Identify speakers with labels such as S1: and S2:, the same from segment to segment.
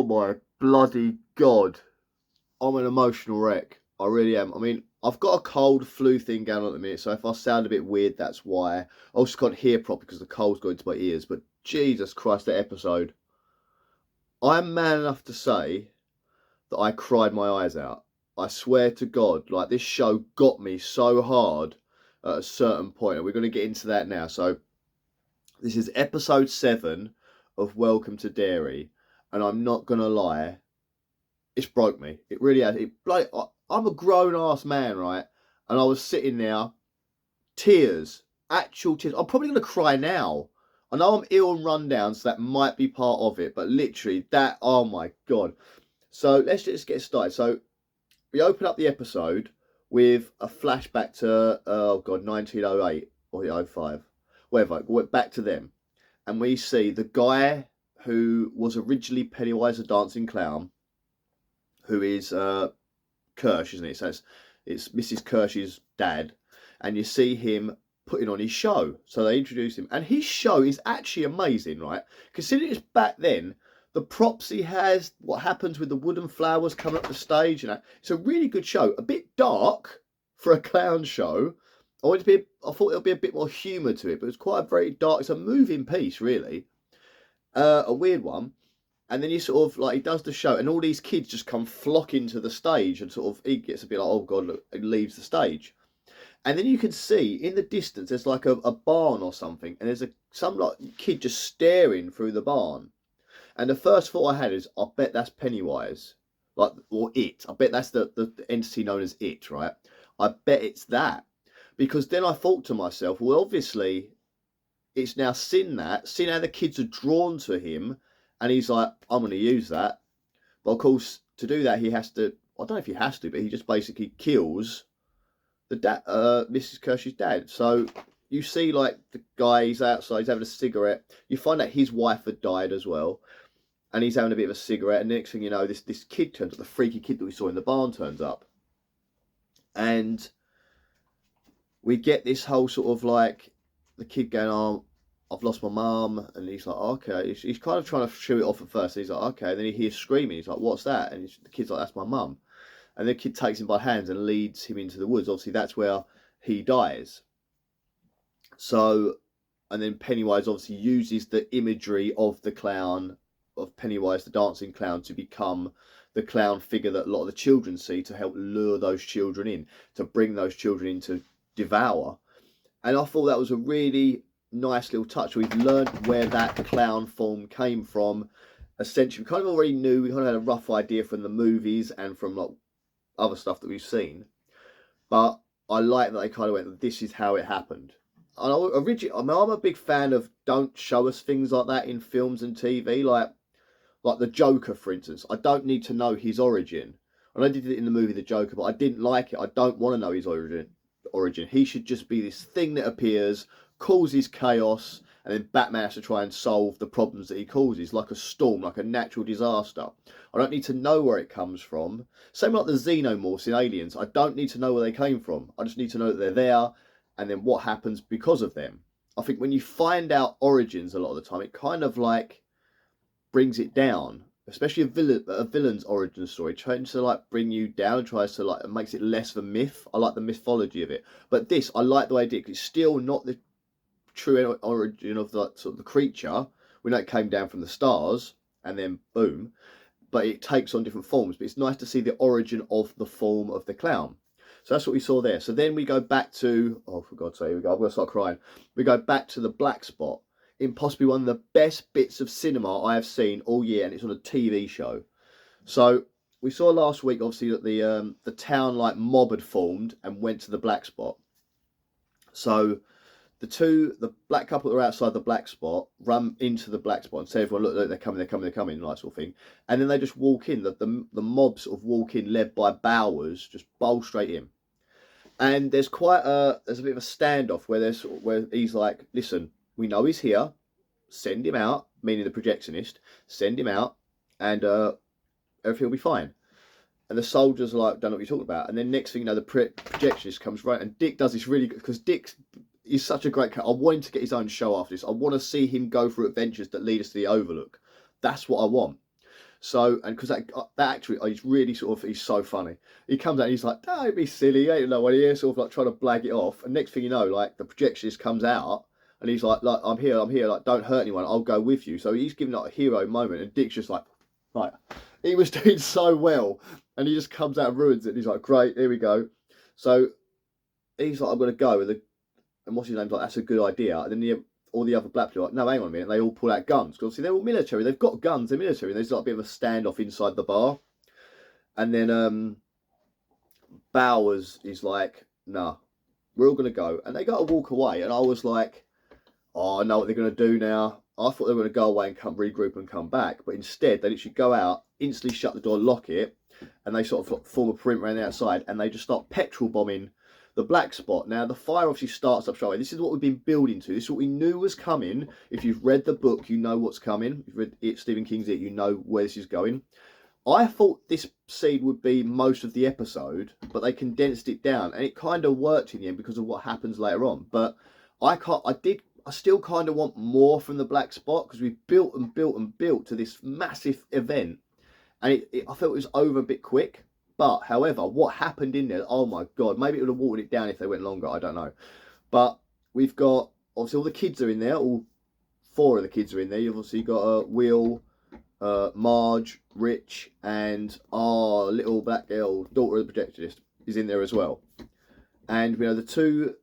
S1: Oh my bloody god. I'm an emotional wreck. I really am. I mean, I've got a cold flu thing going on at the minute, so if I sound a bit weird, that's why. I also can't hear properly because the cold's got into my ears. But Jesus Christ, that episode. I'm man enough to say that I cried my eyes out. I swear to God, like this show got me so hard at a certain point, and we're going to get into that now. So, this is episode 7 of Welcome to Derry, and I'm not going to lie, it's broke me. It really has. I'm a grown ass man, right? And I was sitting there, tears, actual tears. I'm probably gonna cry now. I know I'm ill and run down, so that might be part of it. But literally, that, oh my god. So let's just get started. So we open up the episode with a flashback to 1908 or the 05, whatever. We're back to them, and we see the guy who was originally Pennywise the dancing clown, who is Kirsch, isn't it? So it's Mrs. Kirsch's dad, and you see him putting on his show. So they introduce him, and his show is actually amazing, right? Considering it's back then, the props he has, what happens with the wooden flowers coming up the stage, and it's a really good show. A bit dark for a clown show. I thought there'll be a bit more humour to it, but it's quite a very dark. It's a moving piece, really. A weird one. And then you sort of like, he does the show and all these kids just come flocking to the stage, and sort of he gets a bit like, oh god, look, and leaves the stage. And then you can see in the distance there's like a barn or something, and there's some like kid just staring through the barn. And the first thought I had is, I bet that's Pennywise, like, or it. I bet that's the entity known as it, right? I bet it's that, because then I thought to myself, well, obviously it's now seen how the kids are drawn to him. And he's like, I'm going to use that. But of course, to do that, he has to, I don't know if he has to, but he just basically kills the Mrs. Kirsch's dad. So you see, like, the guy, he's outside, he's having a cigarette. You find out his wife had died as well. And he's having a bit of a cigarette. And the next thing you know, this kid turns up, the freaky kid that we saw in the barn turns up. And we get this whole sort of like, the kid going, oh, I've lost my mum, and he's like, okay. He's kind of trying to shoo it off at first. He's like, okay. And then he hears screaming. He's like, what's that? And the kid's like, that's my mum. And the kid takes him by hands and leads him into the woods. Obviously, that's where he dies. So, and then Pennywise obviously uses the imagery of the clown, of Pennywise the dancing clown, to become the clown figure that a lot of the children see, to help lure those children in, to bring those children in to devour. And I thought that was a really nice little touch. We've learned where that clown form came from. Essentially, we kind of already knew. We kind of had a rough idea from the movies and from like other stuff that we've seen. But I like that they kind of went, this is how it happened. And I'm a big fan of, don't show us things like that in films and TV, like the Joker, for instance. I don't need to know his origin. And I did it in the movie The Joker, but I didn't like it. I don't want to know his origin. He should just be this thing that appears, causes chaos, and then Batman has to try and solve the problems that he causes, like a storm, like a natural disaster. I don't need to know where it comes from. Same like the xenomorphs in Aliens. I don't need to know where they came from. I just need to know that they're there, and then what happens because of them. I think when you find out origins a lot of the time, it kind of like brings it down. Especially a villain's origin story tries to like bring you down, and tries to like, makes it less of a myth. I like the mythology of it, but this, I like the way it did. It's still not the true origin of the sort of the creature. We know it came down from the stars and then boom, but it takes on different forms. But it's nice to see the origin of the form of the clown. So that's what we saw there. So then we go back to, oh, for God's sake, here we go. I'm going to start crying. We go back to the black spot in possibly one of the best bits of cinema I have seen all year, and it's on a TV show. So we saw last week, obviously, that the town like mob had formed and went to the black spot. So the black couple that are outside the black spot run into the black spot and say, everyone, look, they're coming, like sort of thing. And then they just walk in. The mob sort of walk in, led by Bowers, just bowl straight in. And there's a bit of a standoff where he's like, listen, we know he's here, send him out, meaning the projectionist, send him out, and everything will be fine. And the soldiers are like, don't know what you're talking about. And then next thing you know, the projectionist comes right, and Dick does this really good, because he's such a great character. I want him to get his own show after this. I want to see him go through adventures that lead us to the Overlook. That's what I want. So, and because that actor is really sort of, he's so funny. He comes out and he's like, don't be silly, you ain't no one here, sort of like trying to blag it off. And next thing you know, like the projectionist comes out and he's like, I'm here, like don't hurt anyone, I'll go with you. So he's giving like a hero moment, and Dick's just like he was doing so well, and he just comes out and ruins it. And he's like, great, here we go. So he's like, I'm gonna go, and what's his name's like, that's a good idea. And then all the other black people are like, no, hang on a minute. They all pull out guns because obviously they're all military. They've got guns. They're military. And there's like a bit of a standoff inside the bar. And then Bowers is like, nah, we're all gonna go. And they got to walk away. And I was like, oh, I know what they're gonna do now. I thought they were gonna go away and come regroup and come back, but instead they literally go out, instantly shut the door, lock it, and they sort of form a perimeter around the outside, and they just start petrol bombing the black spot. Now the fire obviously starts up straight away. This is what we've been building to. This is what we knew was coming. If you've read the book, you know what's coming. If you've read Stephen King's It, you know where this is going. I thought this scene would be most of the episode, but they condensed it down, and it kind of worked in the end because of what happens later on. But I still kind of want more from the black spot, because we've built and built and built to this massive event, and I felt it was over a bit quick. But however, what happened in there, oh my god, maybe it would have watered it down if they went longer, I don't know. But we've got, obviously all the kids are in there, all 4 of the kids are in there. You've obviously got Will, Marge, Rich, and our little black girl, daughter of the projectionist, is in there as well. And we know the 2,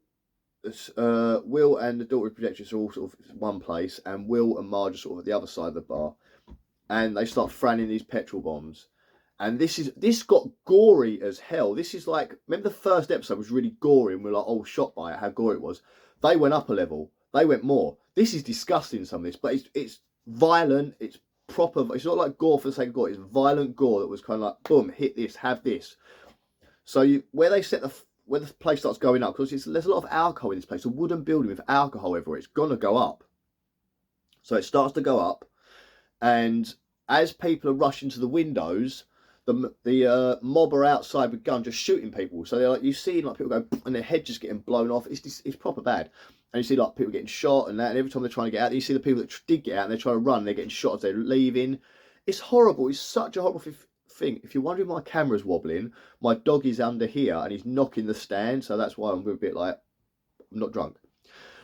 S1: Will and the daughter of the projectionist are all sort of one place, and Will and Marge are sort of at the other side of the bar. And they start fanning these petrol bombs. And this got gory as hell. This is like, remember the first episode was really gory and we were like, oh, shocked by it, how gory it was. They went up a level. They went more. This is disgusting, some of this, but it's violent. It's proper. It's not like gore for the sake of gore. It's violent gore that was kind of like, boom, hit this, have this. So where the place starts going up, because there's a lot of alcohol in this place. A wooden building with alcohol everywhere. It's gonna go up. So it starts to go up, and as people are rushing to the windows, the mob are outside with guns just shooting people. So they're like, you see like people go and their head just getting blown off. It's proper bad. And you see like people getting shot and that. And every time they're trying to get out, you see the people that did get out and they're trying to run. They're getting shot as they're leaving. It's horrible. It's such a horrible thing. If you're wondering my camera's wobbling, my dog is under here and he's knocking the stand. So that's why I'm a bit like, I'm not drunk.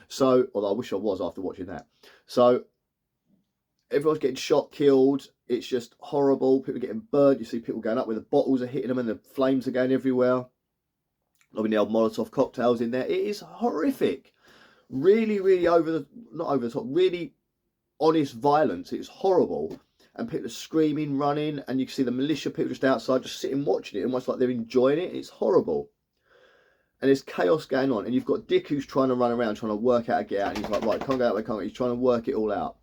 S1: So, although I wish I was after watching that. So everyone's getting shot, killed. It's just horrible. People are getting burned. You see people going up where the bottles are hitting them and the flames are going everywhere. I mean, the old Molotov cocktails in there. It is horrific. Really, really not over the top, really honest violence. It's horrible. And people are screaming, running, and you can see the militia people just outside, just sitting watching it, almost like they're enjoying it. It's horrible. And there's chaos going on. And you've got Dick who's trying to run around, trying to work out how to get out. And he's like, right, can't go out, they can't. He's trying to work it all out.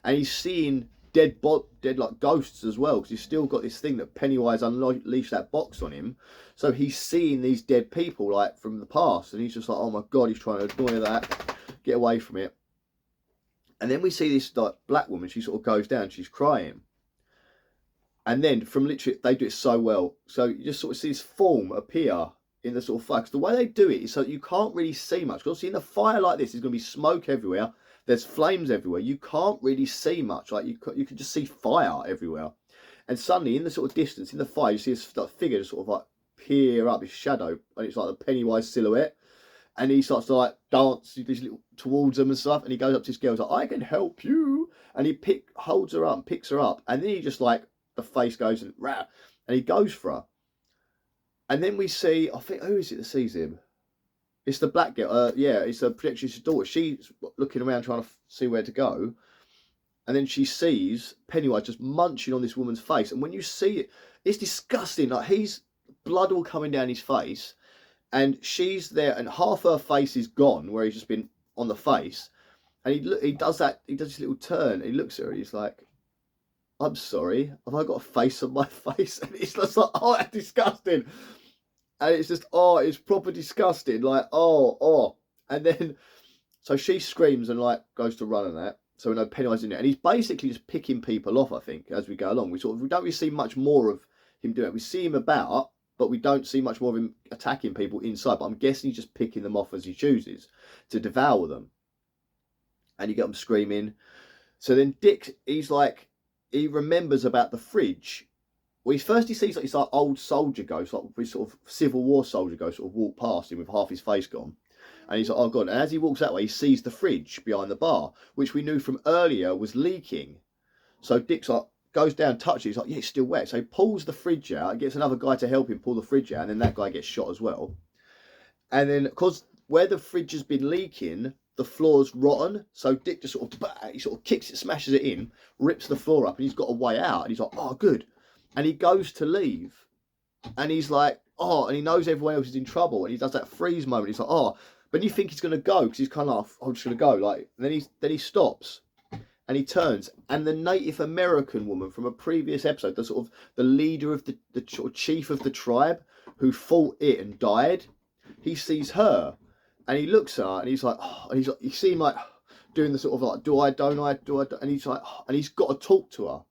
S1: And he's seeing dead like ghosts as well, because he's still got this thing that Pennywise unleashed that box on him. So he's seeing these dead people like from the past, and he's just like, oh my god, he's trying to ignore that, get away from it. And then we see this like black woman, she sort of goes down, she's crying. And then from literally, they do it so well. So you just sort of see this form appear in the sort of fire. 'Cause the way they do it is so you can't really see much. Because in a fire like this, there's going to be smoke everywhere. There's flames everywhere. You can't really see much. Like you can just see fire everywhere. And suddenly, in the sort of distance, in the fire, you see this like, figure just sort of like peer up, his shadow, and it's like the Pennywise silhouette. And he starts to like dance towards them and stuff. And he goes up to this girl, he's like, I can help you. And he holds her up and picks her up. And then he just like, the face goes and rah, and he goes for her. And then we see, I think, who is it that sees him? It's the black girl. Yeah, it's the projectionist's daughter. She's looking around trying to see where to go. And then she sees Pennywise just munching on this woman's face. And when you see it, it's disgusting. Like, he's blood all coming down his face. And she's there, and half her face is gone, where he's just been on the face. And he does this little turn. And he looks at her, and he's like, I'm sorry, have I got a face on my face? And it's just like, oh, that's disgusting. And it's just, oh, it's proper disgusting. Like, oh. And then, so she screams and like goes to run and that. So we know Pennywise in there. And he's basically just picking people off, I think, as we go along. We don't really see much more of him doing it. We see him about, but we don't see much more of him attacking people inside. But I'm guessing he's just picking them off as he chooses to devour them. And you get them screaming. So then Dick, he's like, he remembers about the fridge. Well, he sees like this like old soldier ghost, like this sort of Civil War soldier ghost, sort of walk past him with half his face gone. And he's like, oh God. And as he walks that way, he sees the fridge behind the bar, which we knew from earlier was leaking. So Dick's like, goes down, touches it, he's like, yeah, it's still wet. So he pulls the fridge out, gets another guy to help him pull the fridge out, and then that guy gets shot as well. And then, because where the fridge has been leaking, the floor's rotten. So Dick just sort of kicks it, smashes it in, rips the floor up, and he's got a way out. And he's like, oh, good. And he goes to leave. And he's like, oh, and he knows everyone else is in trouble. And he does that freeze moment. He's like, oh, but you think he's going to go because he's kind of like, I'm just going to go. Like, and then he stops. And he turns, and the Native American woman from a previous episode, the sort of the leader of the sort of chief of the tribe who fought it and died, he sees her, and he looks at her, and he's like, oh, and he's like, you see him like doing the sort of like, do I, don't I, do I, don't? And he's like, oh, and he's got to talk to her,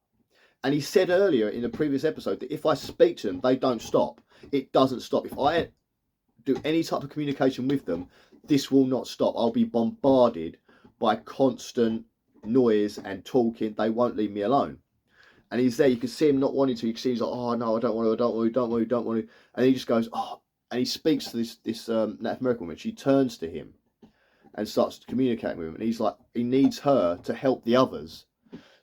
S1: and he said earlier in the previous episode that if I speak to them, they don't stop. It doesn't stop. If I do any type of communication with them, this will not stop. I'll be bombarded by constant noise and talking. They won't leave me alone. And he's there, you can see him not wanting to. You can see he's like, oh no, I don't want to. And he just goes, oh, and he speaks to this Native American woman. She turns to him and starts communicating with him, and he's like, he needs her to help the others.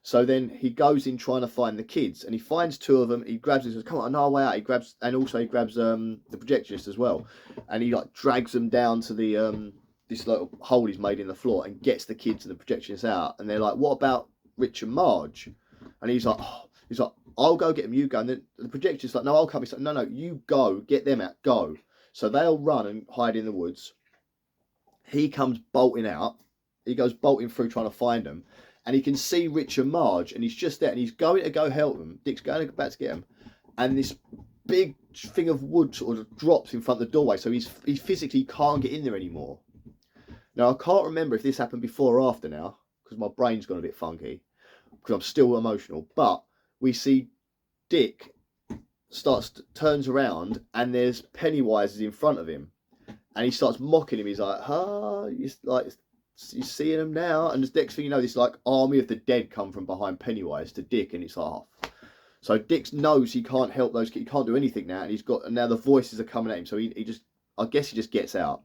S1: So then he goes in trying to find the kids, and he finds two of them. He grabs them and says, come on, no way out. He grabs the projectionist as well, and he like drags them down to the this little hole he's made in the floor and gets the kids and the projectionists out. And they're like, what about Rich and Marge? And he's like, I'll go get them, you go. And then the projectionist's like, no, I'll come. He's like, no, you go, get them out, go. So they'll run and hide in the woods. He comes bolting out. He goes bolting through trying to find them. And he can see Rich and Marge, and he's just there, and he's going to go help them. Dick's going back to get them. And this big thing of wood sort of drops in front of the doorway, so he physically can't get in there anymore. Now, I can't remember if this happened before or after now, because my brain's gone a bit funky, because I'm still emotional. But we see Dick turns around, and there's Pennywise is in front of him. And he starts mocking him. He's like, you're seeing him now. And the next thing you know, this like army of the dead come from behind Pennywise to Dick, and it's like, oh. So Dick knows he can't help those kids. He can't do anything now, and now the voices are coming at him. So he just gets out.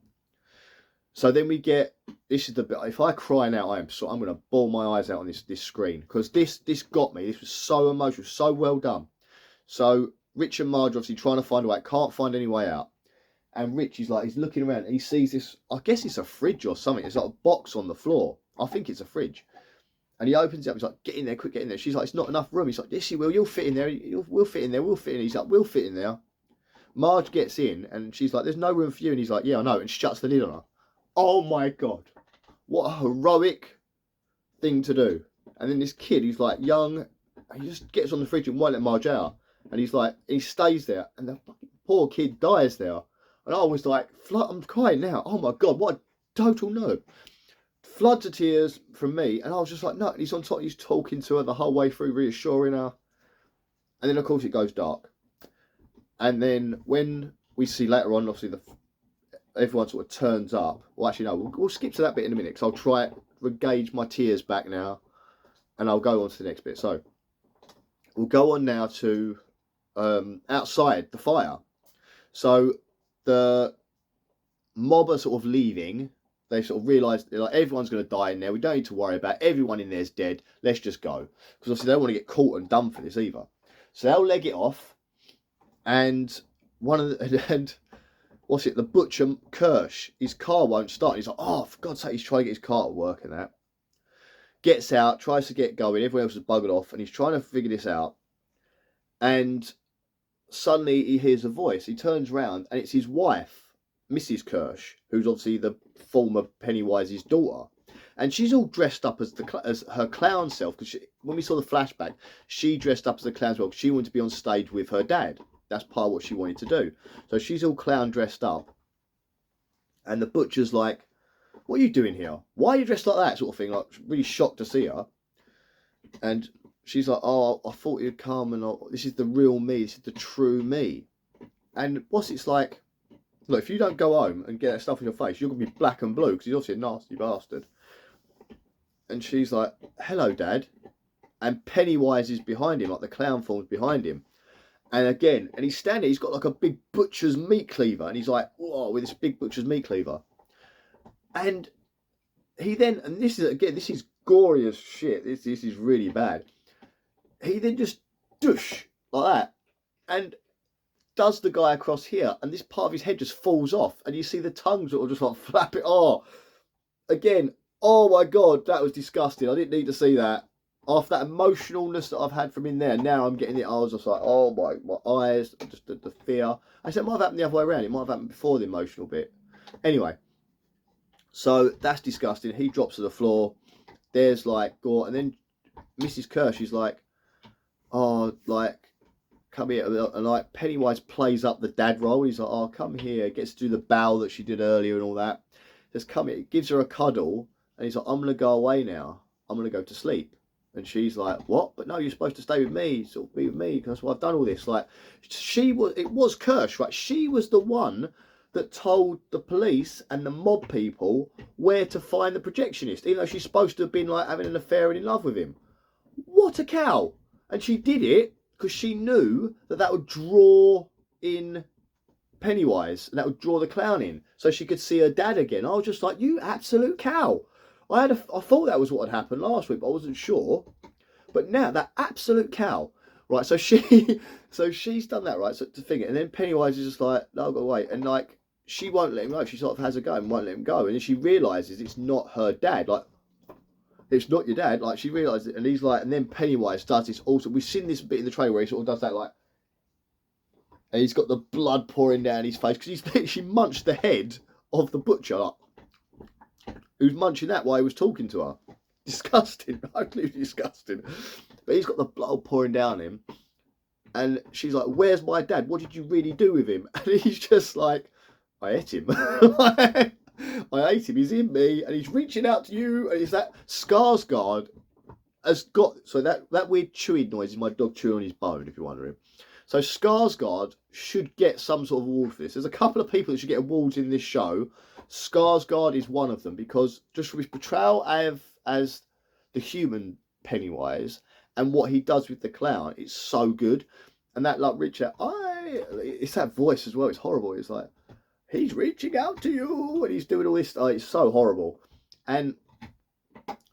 S1: So then we get, this is the bit, if I cry now, I'm going to bawl my eyes out on this screen, because this got me. This was so emotional, so well done. So Rich and Marge obviously trying to find a way, can't find any way out. And Rich, he's looking around, and he sees this, I guess it's a fridge or something. It's like a box on the floor. I think it's a fridge. And he opens it up, he's like, get in there, quick, get in there. She's like, it's not enough room. He's like, yes, you will, you'll fit in there. We'll fit in there, we'll fit in. He's like, we'll fit in there. Marge gets in, and she's like, there's no room for you. And he's like, yeah, I know, and shuts the lid on her. Oh my God, what a heroic thing to do. And then this kid, who's like young, he just gets on the fridge and won't let Marge out. And he's like, he stays there, and the fucking poor kid dies there. And I was like, I'm crying now. Oh my God, what a total nerd. Floods of tears from me. And I was just like, no, and he's on top, he's talking to her the whole way through, reassuring her. And then of course it goes dark. And then when we see later on, obviously everyone sort of turns up. Well, actually, no, we'll skip to that bit in a minute, because I'll try to regauge my tears back now, and I'll go on to the next bit. So we'll go on now to outside the fire. So the mob are sort of leaving. They sort of realise like everyone's going to die in there. We don't need to worry about it. Everyone in there's dead. Let's just go, because obviously they don't want to get caught and done for this either. So they'll leg it off, and the butcher, Kirsch, his car won't start. He's like, oh, for God's sake, he's trying to get his car to work and that. Gets out, tries to get going. Everyone else is buggered off, and he's trying to figure this out. And suddenly he hears a voice. He turns around, and it's his wife, Mrs. Kirsch, who's obviously the former Pennywise's daughter. And she's all dressed up as her clown self, because when we saw the flashback, she dressed up as a clown self. She wanted to be on stage with her dad. That's part of what she wanted to do. So she's all clown dressed up. And the butcher's like, what are you doing here? Why are you dressed like that? Sort of thing. Like, really shocked to see her. And she's like, oh, I thought you'd come, and this is the real me. This is the true me. And what's it's like, look, if you don't go home and get that stuff in your face, you're going to be black and blue, because he's obviously a nasty bastard. And she's like, hello, Dad. and Pennywise is behind him, like the clown form's behind him. And again, and he's standing, he's got like a big butcher's meat cleaver, and he's like, whoa, with this big butcher's meat cleaver. And he then, and this is gory as shit, this is really bad. He then just doosh, like that, and does the guy across here, and this part of his head just falls off, and you see the tongue sort of just like flap it. Oh, again, oh my God, that was disgusting. I didn't need to see that. After that emotionalness that I've had from in there, now I'm getting it. I was just like, oh my eyes, just the fear. I said it might have happened the other way around. It might have happened before the emotional bit. Anyway, so that's disgusting. He drops to the floor. There's like gore, and then Mrs. Kerr, she's like, oh, like, come here. And like Pennywise plays up the dad role. He's like, oh, come here. Gets to do the bow that she did earlier and all that. Just come here. Gives her a cuddle, and he's like, I'm gonna go away now. I'm gonna go to sleep. And she's like, what? But no, you're supposed to stay with me, sort of be with me, because that's why I've done all this. Like, it was Kirsch, right? She was the one that told the police and the mob people where to find the projectionist, even though she's supposed to have been like having an affair and in love with him. What a cow! And she did it because she knew that would draw in Pennywise, and that would draw the clown in, so she could see her dad again. I was just like, you absolute cow. I thought that was what had happened last week, but I wasn't sure. But now that absolute cow, right? So she's done that, right? So to think it, and then Pennywise is just like, no, I've got to wait, and like she won't let him go. She sort of has a go and won't let him go, and then she realizes it's not her dad. Like, it's not your dad. Like, she realizes it, and he's like, and then Pennywise does this also. We've seen this bit in the trailer where he sort of does that, like, and he's got the blood pouring down his face because he's literally munched the head of the butcher. Like, who's munching that while he was talking to her. Disgusting, totally disgusting. But he's got the blood pouring down him. And she's like, where's my dad? What did you really do with him? And he's just like, I ate him. I ate him. He's in me. And he's reaching out to you. And it's that Skarsgård has got... So that weird chewing noise is my dog chewing on his bone, if you're wondering. So Skarsgård should get some sort of award for this. There's a couple of people that should get awards in this show. Skarsgård is one of them, because just from his portrayal as the human Pennywise and what he does with the clown, it's so good. And that, like, Richard, it's that voice as well. It's horrible. It's like, he's reaching out to you and he's doing all this. It's so horrible. And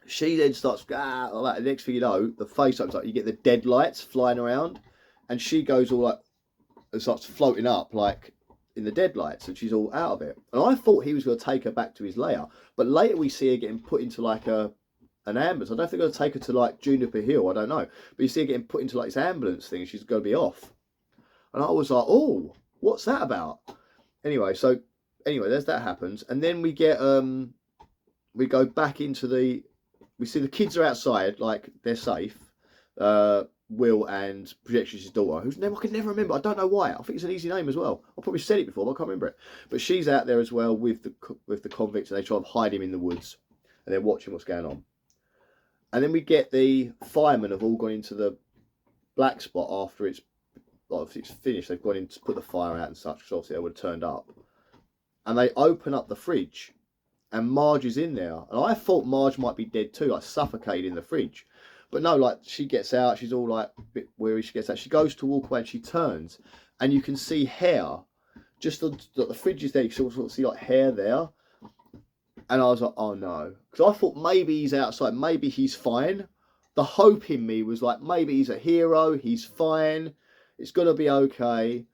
S1: she then starts, like that. The next thing you know, the face opens up. You get the dead lights flying around, and she goes all like, and starts floating up like in the deadlights, and she's all out of it. And I thought he was going to take her back to his lair, but later we see her getting put into like an ambulance. I don't think they're going to take her to like Juniper Hill, I don't know, but you see her getting put into like this ambulance thing, and she's going to be off. And I was like, oh, what's that about? Anyway, there's that happens, and then we get we go back into we see the kids are outside, like they're safe. Will and Projection's daughter, whose name I can never remember. I don't know why. I think it's an easy name as well. I probably said it before, but I can't remember it. But she's out there as well with the convicts, and they try and hide him in the woods, and they're watching what's going on. And then we get the firemen have all gone into the black spot after it's finished. They've gone in to put the fire out and such, because obviously they would have turned up. And they open up the fridge, and Marge is in there. And I thought Marge might be dead too, like suffocated in the fridge. But no, like, she gets out, she's all like a bit weary, she gets out, she goes to walk away, and she turns, and you can see hair, just the fridge is there, you can sort of see like hair there, and I was like, oh no, because I thought maybe he's outside, maybe he's fine. The hope in me was like, maybe he's a hero, he's fine, it's gonna be okay.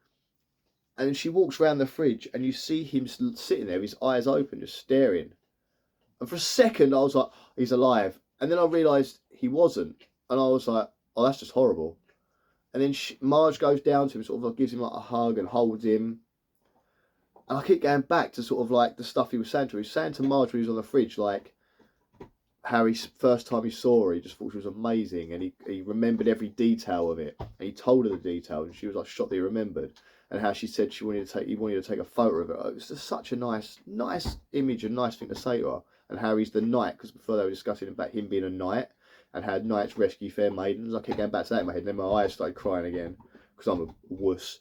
S1: And then she walks around the fridge, and you see him sitting there, his eyes open, just staring, and for a second I was like, he's alive. And then I realised he wasn't. And I was like, oh, that's just horrible. And then Marge goes down to him, sort of like gives him like a hug and holds him. And I keep going back to sort of like the stuff he was saying to her. He was saying to Marge when he was on the fridge, like, how first time he saw her, he just thought she was amazing. And he remembered every detail of it. And he told her the details, and she was like shocked that he remembered. And how she said he wanted to take a photo of it. It was just such a nice image, a nice thing to say to her. And how he's the knight, because before they were discussing about him being a knight, and how knights rescue fair maidens. I kept going back to that in my head, and then my eyes started crying again, because I'm a wuss.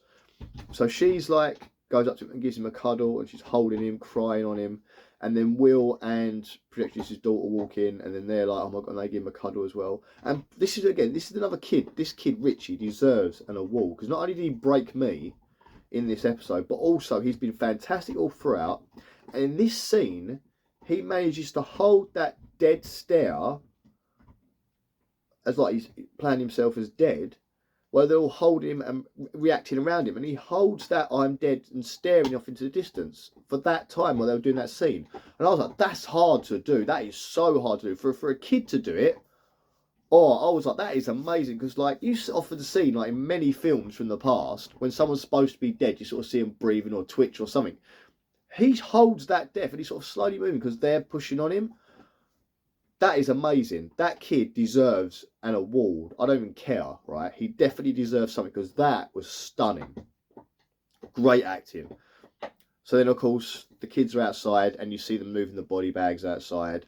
S1: So she's like, goes up to him and gives him a cuddle, and she's holding him, crying on him, And then Will and Projectionist's daughter walk in, and then they're like, oh my God, and they give him a cuddle as well. And this is another kid. This kid, Richie, deserves an award, because not only did he break me in this episode, but also he's been fantastic all throughout. And in this scene, he manages to hold that dead stare as like he's playing himself as dead, while they're all holding him and reacting around him, and he holds that I'm dead and staring off into the distance for that time while they were doing that scene. And I was like, that's hard to do. That is so hard to do for a kid to do it. Oh, I was like, that is amazing, because like you often seen like in many films from the past, when someone's supposed to be dead, you sort of see them breathing or twitch or something. He holds that death and he's sort of slowly moving because they're pushing on him. That is amazing. That kid deserves an award. I don't even care, right? He definitely deserves something, because that was stunning. Great acting. So then, of course, the kids are outside and you see them moving the body bags outside,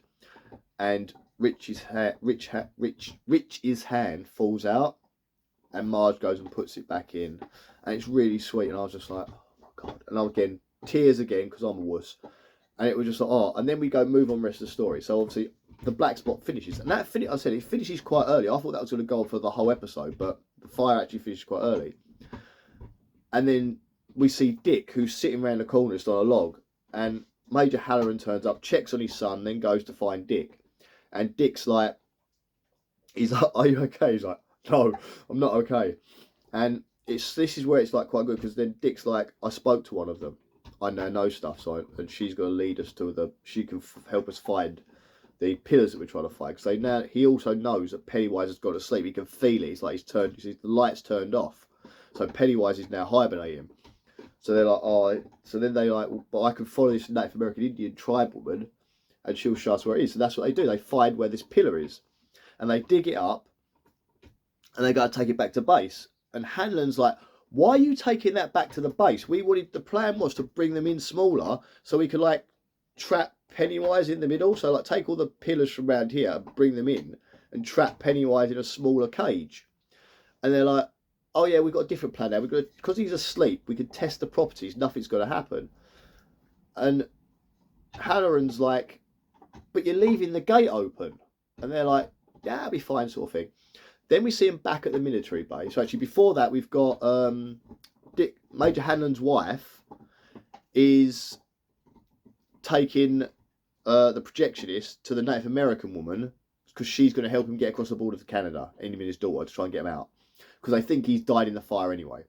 S1: and Rich's hand falls out, and Marge goes and puts it back in, and it's really sweet. And I was just like, oh my God. And I'm again, tears again, because I'm a wuss. And it was just like, oh, and then we go move on the rest of the story. So obviously the black spot finishes, and that I said it finishes quite early. I thought that was going to go on for the whole episode, but the fire actually finished quite early. And then we see Dick, who's sitting around the corner just on a log, and Major Halloran turns up, checks on his son, then goes to find Dick. And Dick's like, he's like, are you okay? He's like, no, I'm not okay. And this is where it's like quite good, because then Dick's like, I spoke to one of them. I know stuff, so and she's going to lead us to she can help us find the pillars that we're trying to find. So now he also knows that Pennywise has gone to sleep. He can feel it. It's like the light's turned off. So Pennywise is now hibernating. So they're like, oh, so then they like, well, but I can follow this Native American Indian tribe woman, and she'll show us where it is. So that's what they do. They find where this pillar is, and they dig it up, and they got to take it back to base. And Hanlon's like, why are you taking that back to the base? The plan was to bring them in smaller so we could like trap Pennywise in the middle. So like take all the pillars from around here and bring them in and trap Pennywise in a smaller cage. And they're like, oh yeah, we've got a different plan now. Because he's asleep, we can test the properties. Nothing's going to happen. And Halloran's like, but you're leaving the gate open. And they're like, yeah, that'll be fine, sort of thing. Then we see him back at the military base. So actually, before that, we've got Major Hanlon's wife is taking the projectionist to the Native American woman, because she's going to help him get across the border to Canada, him and his daughter, to try and get him out, because they think he's died in the fire anyway.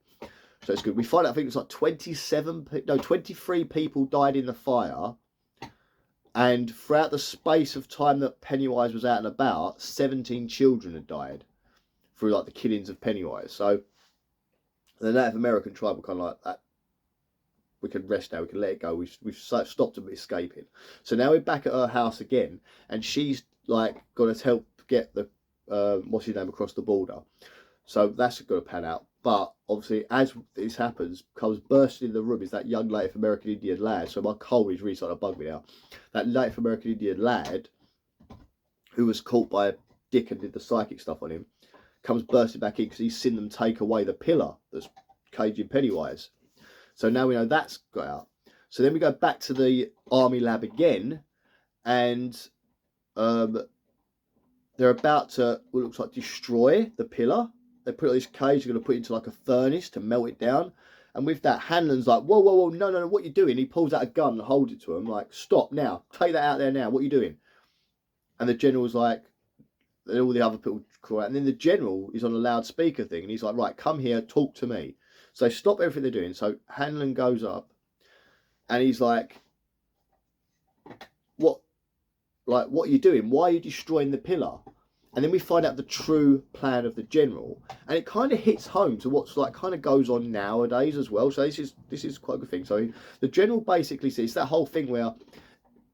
S1: So it's good. We find out, I think it's like 23 people died in the fire. And throughout the space of time that Pennywise was out and about, 17 children had died through like the killings of Pennywise. So the Native American tribe were kind of like that. We can rest now. We can let it go. We've stopped them escaping. So now we're back at her house again, and she's like got to help get the what's his name across the border. So that's going to pan out. But obviously, as this happens, comes bursting in the room is that young Native American Indian lad. So my cold is really starting to bug me now. That Native American Indian lad, who was caught by Dick and did the psychic stuff on him, comes bursting back in because he's seen them take away the pillar that's caging Pennywise. So now we know that's got out. So then we go back to the army lab again, and they're about to, what looks like, destroy the pillar. They put it on this cage, they're going to put it into like a furnace to melt it down. And with that, Hanlon's like, whoa, whoa, whoa, no, what are you doing? He pulls out a gun and holds it to him, like, stop now, take that out there now, what are you doing? And the general's like, and all the other people call out. And then the general is on a loudspeaker thing, and he's like, right, come here, talk to me. So they stop everything they're doing. So Hanlon goes up, and he's like, what are you doing? Why are you destroying the pillar? And then we find out the true plan of the general, and it kind of hits home to what's like kind of goes on nowadays as well. So this is quite a good thing. So the general basically says that whole thing where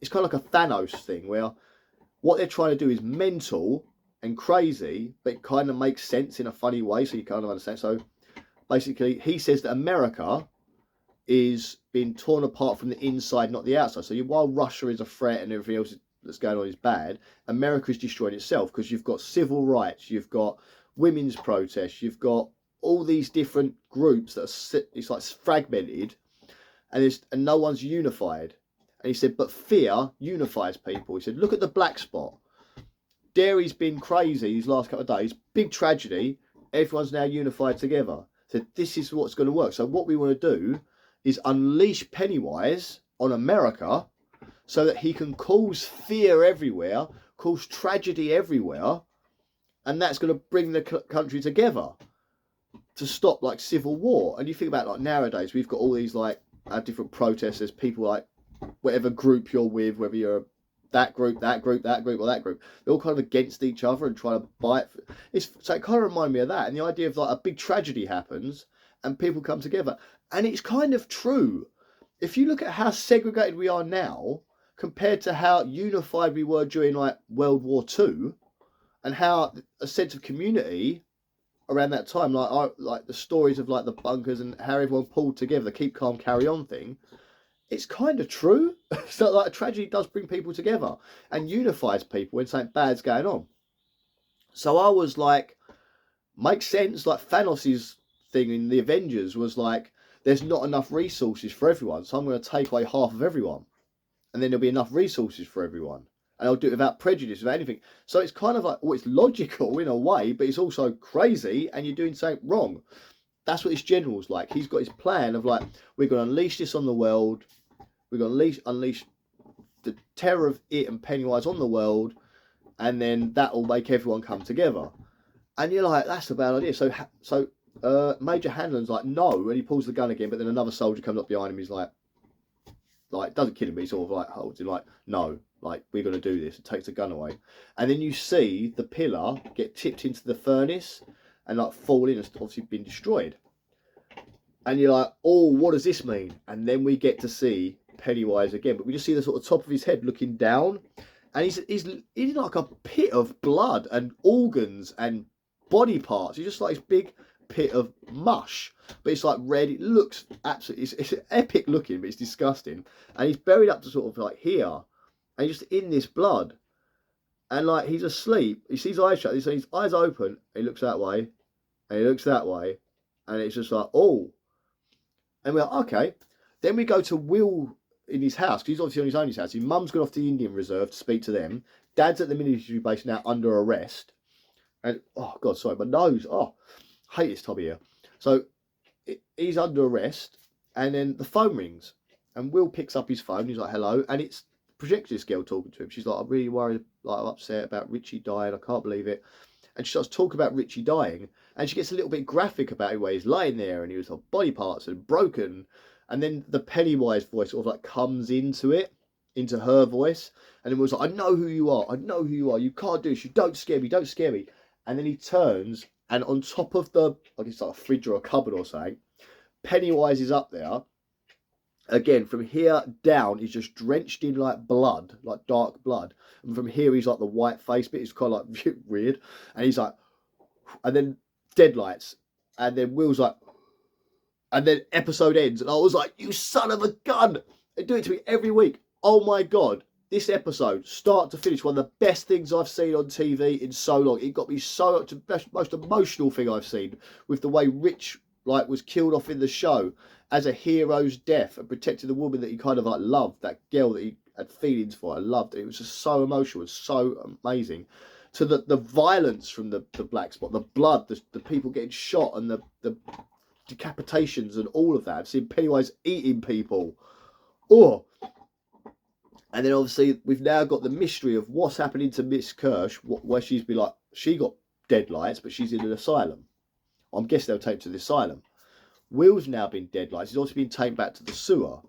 S1: it's kind of like a Thanos thing, where what they're trying to do is mental and crazy, but it kind of makes sense in a funny way, so you kind of understand. So basically, he says that America is being torn apart from the inside, not the outside. So while Russia is a threat and everything else that's going on is bad, America is destroying itself, because you've got civil rights, you've got women's protests, you've got all these different groups that are it's like fragmented, and no one's unified. And he said, but fear unifies people. He said, look at the black spot. Derry's been crazy these last couple of days. Big tragedy. Everyone's now unified together. So this is what's going to work. So what we want to do is unleash Pennywise on America so that he can cause fear everywhere, cause tragedy everywhere, and that's going to bring the country together to stop like civil war. And you think about like nowadays, we've got all these like different protesters, people like whatever group you're with, whether you're that group, or that group, they're all kind of against each other and trying to fight. So it kind of reminded me of that, and the idea of like a big tragedy happens and people come together. And it's kind of true. If you look at how segregated we are now compared to how unified we were during like World War II, and how a sense of community around that time, like the stories of like the bunkers and how everyone pulled together, the keep calm, carry on thing, it's kind of true. So like a tragedy does bring people together and unifies people when something bad's going on. So I was like, makes sense. Like Thanos' thing in the Avengers was like, there's not enough resources for everyone, so I'm going to take away half of everyone, and then there'll be enough resources for everyone, and I'll do it without prejudice, without anything. So it's kind of like, well, it's logical in a way, but it's also crazy, and you're doing something wrong. That's what his general's like. He's got his plan of like, we're going to unleash this on the world. We're going to unleash the terror of it and Pennywise on the world, and then that will make everyone come together. And you're like, that's a bad idea. So Major Hanlon's like, no, and he pulls the gun again, but then another soldier comes up behind him. He's like doesn't kill him, but he sort of like holds him, like, no, like, we're going to do this, and takes the gun away. And then you see the pillar get tipped into the furnace and like fall in, and obviously been destroyed. And you're like, oh, what does this mean? And then we get to see Pennywise again, but we just see the sort of top of his head looking down, and he's like a pit of blood and organs and body parts. He's just like this big pit of mush, but it's like red. It looks absolutely, it's epic looking, but it's disgusting. And he's buried up to sort of like here, and he's just in this blood, and like he's asleep. He sees eyes shut, his eyes open, he looks that way, and he looks that way, and it's just like, oh. And we're like, okay. Then we go to Will in his house, because he's obviously on his own house. His mum's gone off to the Indian Reserve to speak to them. Dad's at the military base now under arrest. And, oh, God, sorry, my nose. Oh, I hate this time of year. So he's under arrest, and then the phone rings. And Will picks up his phone. He's like, hello. And it's projectionist girl talking to him. She's like, I'm really worried, like, I'm upset about Richie dying. I can't believe it. And she starts talking about Richie dying. And she gets a little bit graphic about where he's lying there, and he was like body parts and broken. And then the Pennywise voice sort of like comes into it, into her voice. And it was like, I know who you are. I know who you are. You can't do this. You don't scare me. Don't scare me. And then he turns, and on top of the, I guess like a fridge or a cupboard or something, Pennywise is up there. Again, from here down, he's just drenched in like blood, like dark blood. And from here, he's like the white face bit. It's kind of like weird. And he's like, and then deadlights. And then Will's like, and then episode ends. And I was like, you son of a gun. They do it to me every week. Oh my God. This episode, start to finish, one of the best things I've seen on TV in so long. It got me so much, the most emotional thing I've seen, with the way Rich like was killed off in the show as a hero's death and protected the woman that he kind of like loved, that girl that he had feelings for. I loved it. It was just so emotional and so amazing. To the violence from the black spot, the blood, the people getting shot, and the decapitations and all of that. I've seen Pennywise eating people. Oh. And then obviously we've now got the mystery of what's happening to Miss Kirsch, where she's been like, she got deadlights, but she's in an asylum. I'm guessing they'll take her to the asylum. Will's now been deadlights. He's also been taken back to the sewer.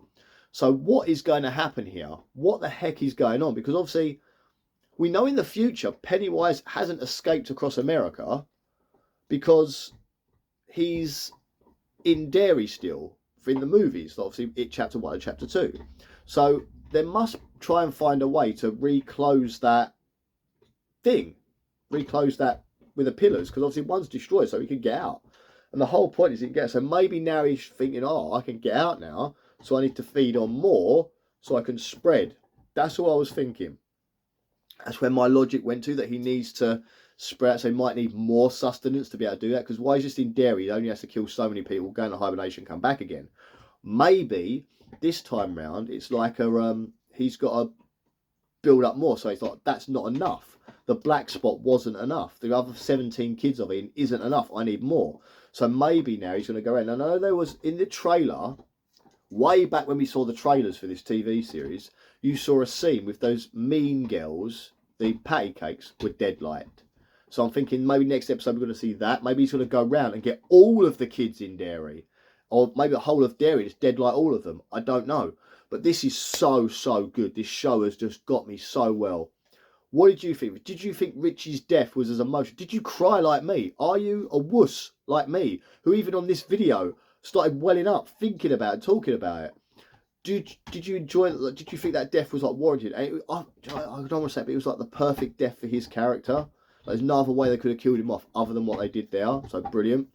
S1: So what is going to happen here? What the heck is going on? Because obviously we know in the future Pennywise hasn't escaped across America, because he's in Derry still in the movies. Obviously it chapter 1 and chapter 2. So they must try and find a way to reclose that thing. Reclose that with the pillars, because obviously one's destroyed, so he can get out. And the whole point is he can get out. So maybe now he's thinking, oh, I can get out now, so I need to feed on more so I can spread. That's what I was thinking. That's where my logic went to, that he needs to spread out, so he might need more sustenance to be able to do that, because why he's just in Derry, he only has to kill so many people, go into hibernation, come back again. Maybe this time round it's like a he's got to build up more. So it's like, that's not enough. The black spot wasn't enough. The other 17 kids I've eaten isn't enough. I need more. So maybe now he's going to go in. And I know there was in the trailer, way back when we saw the trailers for this TV series, you saw a scene with those mean girls, the patty cakes were deadlight. So I'm thinking maybe next episode we're going to see that. Maybe he's going to go around and get all of the kids in Derry. Or maybe the whole of Derry, just deadlight all of them. I don't know. But this is so, so good. This show has just got me so well. What did you think? Did you think Richie's death was as emotional? Did you cry like me? Are you a wuss like me, who even on this video started welling up, thinking about it, talking about it? Did you enjoy it? Did you think that death was like warranted? I don't want to say it, but it was like the perfect death for his character. There's no other way they could have killed him off other than what they did there. So brilliant.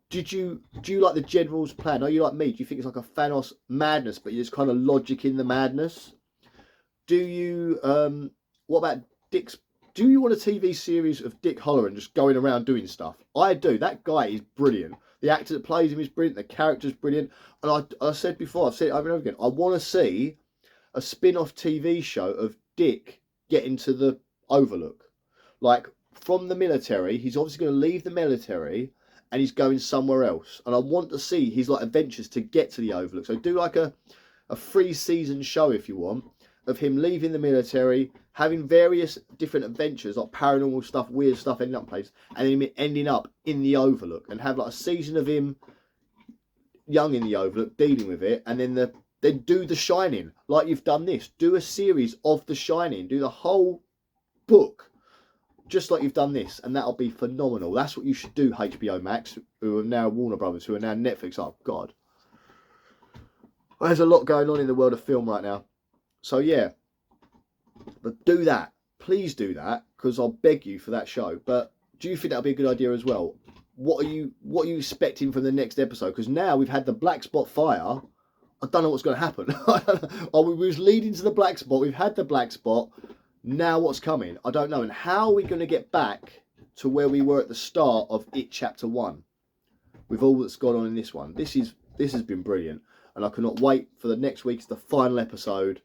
S1: Do you like the general's plan? Are you like me? Do you think it's like a Thanos madness, but there's kind of logic in the madness? Do you what about Dick's? Do you want a TV series of Dick Halloran just going around doing stuff? I do. That guy is brilliant. The actor that plays him is brilliant. The character's brilliant. And I said before, I've said it over and over again, I want to see a spin-off TV show of Dick getting to the Overlook. Like, from the military, he's obviously going to leave the military and he's going somewhere else. And I want to see his like adventures to get to the Overlook. So do like a 3-season show, if you want, of him leaving the military, having various different adventures, like paranormal stuff, weird stuff, ending up places, and then him ending up in the Overlook, and have like a season of him young in the Overlook, dealing with it, and then do The Shining, like you've done this. Do a series of The Shining, do the whole book, just like you've done this, and that'll be phenomenal. That's what you should do, HBO Max, who are now Warner Brothers, who are now Netflix. Oh, God. Well, there's a lot going on in the world of film right now. So, yeah. But do that. Please do that, because I'll beg you for that show. But do you think that'll be a good idea as well? What are you expecting from the next episode? Because now we've had the black spot fire. I don't know what's going to happen. We was leading to the black spot. We've had the black spot. Now what's coming? I don't know. And how are we going to get back to where we were at the start of It Chapter 1? With all that's gone on in this one. This has been brilliant. And I cannot wait for the next week's the final episode.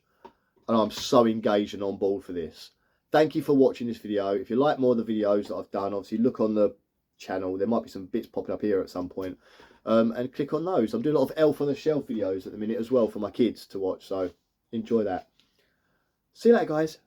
S1: And I'm so engaged and on board for this. Thank you for watching this video. If you like more of the videos that I've done, obviously look on the channel. There might be some bits popping up here at some point. And click on those. I'm doing a lot of Elf on the Shelf videos at the minute as well for my kids to watch. So enjoy that. See you later, guys.